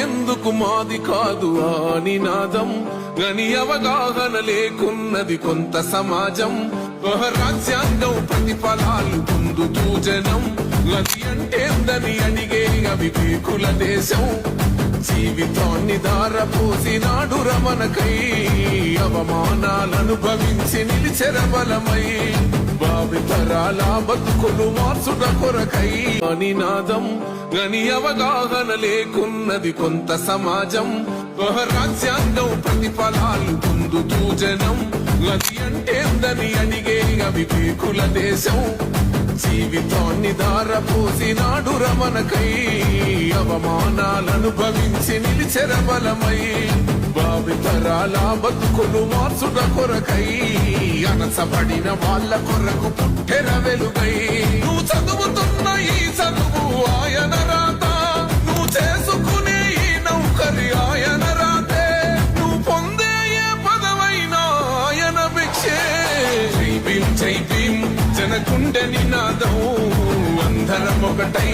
మాకెందుకు మాది కాదు ఆ నినాదం గని అవగాహన లేకున్నది కొంత సమాజం రాజ్యాంగం ప్రతిఫలాలు పొందుతూ జనం గది అంటేందని అడిగే అవివేకుల దేశం జీవితాన్ని దారపోసినాడు రమణకై అవమానాలనుభవించి నిలిచెర బలమై భావితరాల బతుకులు మార్చుట కొరకై నినాదం గని అవగాహన లేకున్నది కొంత సమాజం రాజ్యాంగం ప్రతిఫలాలు పొందుతూ జనం గది అంటేందని అడిగే అవివేకుల దేశం జీవితాన్ని దారపోసినాడు రమణకై అవమానాలనుభవించి నిలిచెర బలమై భావితరాల బతుకులు మార్చుట కొరకై అనసబడిన వాళ్ళ కొరకు పుట్టెర వెలుగై నువ్వు చదువుతున్న ఈ చదువు ఆయన రాత నువ్వు చేసుకునే ఈ నౌకరి ఆయన రాతే నువ్వు పొందే ఏ పదవైనా ఆయన భిక్షే జై భీం జై భీం జనకుండ నినాదం అందరం ఒకటై